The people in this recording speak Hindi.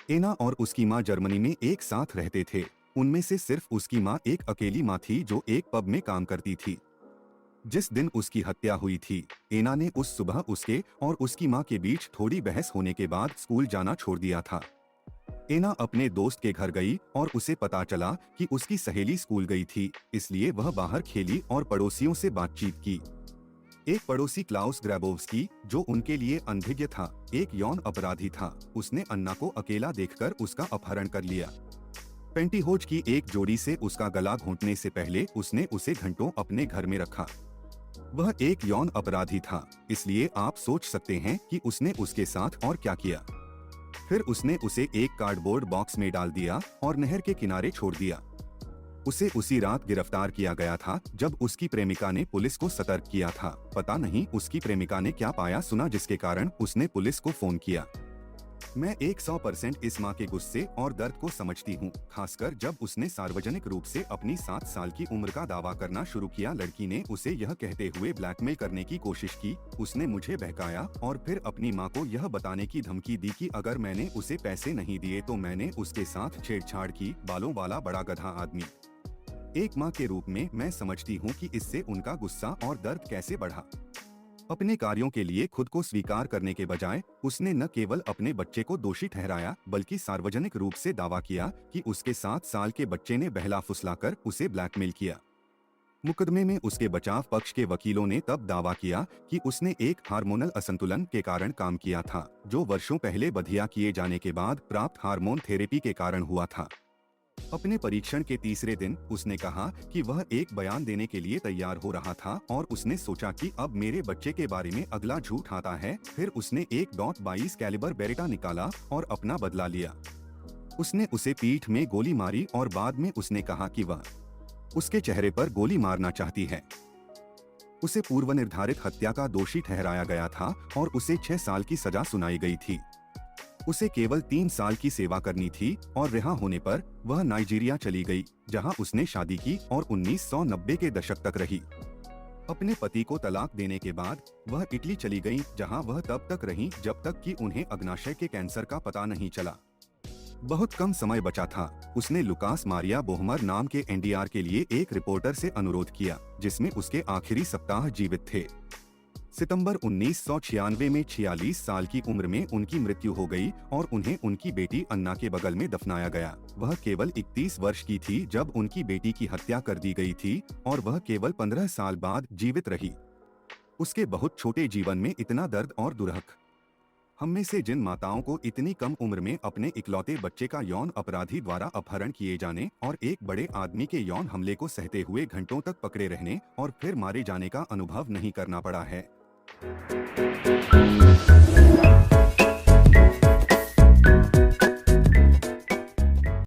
एना और उसकी माँ जर्मनी में एक साथ रहते थे। उनमें से सिर्फ उसकी माँ एक अकेली माँ थी जो एक पब में काम करती थी। जिस दिन उसकी हत्या हुई थी, एना ने उस सुबह उसके और उसकी माँ के बीच थोड़ी बहस होने के बाद स्कूल जाना छोड़ दिया था। एना अपने दोस्त के घर गई और उसे पता चला कि उसकी सहेली स्कूल गई थी, इसलिए वह बाहर खेली और पड़ोसियों से बातचीत की। एक पड़ोसी क्लाउस ग्रैबोव्स्की, जो उनके लिए अनभिज्ञ था, एक यौन अपराधी था। उसने अन्ना को अकेला देखकर उसका अपहरण कर लिया। पेंटीहोज की एक जोड़ी से उसका गला घोंटने से पहले उसने उसे घंटों अपने घर में रखा। वह एक यौन अपराधी था, इसलिए आप सोच सकते हैं कि उसने उसके साथ और क्या किया। फिर उसने उसे एक कार्डबोर्ड बॉक्स में डाल दिया और नहर के किनारे छोड़ दिया। उसे उसी रात गिरफ्तार किया गया था जब उसकी प्रेमिका ने पुलिस को सतर्क किया था। पता नहीं उसकी प्रेमिका ने क्या पाया सुना जिसके कारण उसने पुलिस को फोन किया। मैं 100% इस माँ के गुस्से और दर्द को समझती हूँ, खासकर जब उसने सार्वजनिक रूप से अपनी 7 साल की उम्र का दावा करना शुरू किया। लड़की ने उसे यह कहते हुए ब्लैकमेल करने की कोशिश की। उसने मुझे बहकाया और फिर अपनी माँ को यह बताने की धमकी दी कि अगर मैंने उसे पैसे नहीं दिए तो मैंने उसके साथ छेड़छाड़ की। बालों वाला बड़ा गधा आदमी। एक माँ के रूप में मैं समझती हूँ कि इससे उनका गुस्सा और दर्द कैसे बढ़ा। अपने कार्यों के लिए खुद को स्वीकार करने के बजाय उसने न केवल अपने बच्चे को दोषी ठहराया बल्कि सार्वजनिक रूप से दावा किया कि उसके 7 साल के बच्चे ने बहला फुसलाकर उसे ब्लैकमेल किया। मुकदमे में उसके बचाव पक्ष के वकीलों ने तब दावा किया कि उसने एक हार्मोनल असंतुलन के कारण काम किया था, जो वर्षों पहले बधिया किए जाने के बाद प्राप्त हार्मोन थेरेपी के कारण हुआ था। अपने परीक्षण के तीसरे दिन उसने कहा कि वह एक बयान देने के लिए तैयार हो रहा था और उसने सोचा कि अब मेरे बच्चे के बारे में अगला झूठ आता है। फिर उसने एक .22 कैलिबर बेरेटा निकाला और अपना बदला लिया। उसने उसे पीठ में गोली मारी और बाद में उसने कहा कि वह उसके चेहरे पर गोली मारना चाहती है। उसे पूर्व निर्धारित हत्या का दोषी ठहराया गया था और उसे 6 साल की सजा सुनाई गई थी। उसे केवल 3 साल की सेवा करनी थी और रिहा होने पर वह नाइजीरिया चली गई, जहां उसने शादी की और 1990 के दशक तक रही। अपने पति को तलाक देने के बाद वह इटली चली गई, जहां वह तब तक रही जब तक कि उन्हें अग्नाशय के कैंसर का पता नहीं चला। बहुत कम समय बचा था। उसने लुकास मारिया बोहमर नाम के एनडीआर के लिए एक रिपोर्टर से अनुरोध किया, जिसमें उसके आखिरी सप्ताह जीवित थे। सितंबर 1996 में 46 साल की उम्र में उनकी मृत्यु हो गई और उन्हें उनकी बेटी अन्ना के बगल में दफनाया गया। वह केवल 31 वर्ष की थी जब उनकी बेटी की हत्या कर दी गई थी और वह केवल 15 साल बाद जीवित रही। उसके बहुत छोटे जीवन में इतना दर्द और दुरहक। हम में से जिन माताओं को इतनी कम उम्र में अपने इकलौते बच्चे का यौन अपराधी द्वारा अपहरण किए जाने और एक बड़े आदमी के यौन हमले को सहते हुए घंटों तक पकड़े रहने और फिर मारे जाने का अनुभव नहीं करना पड़ा है।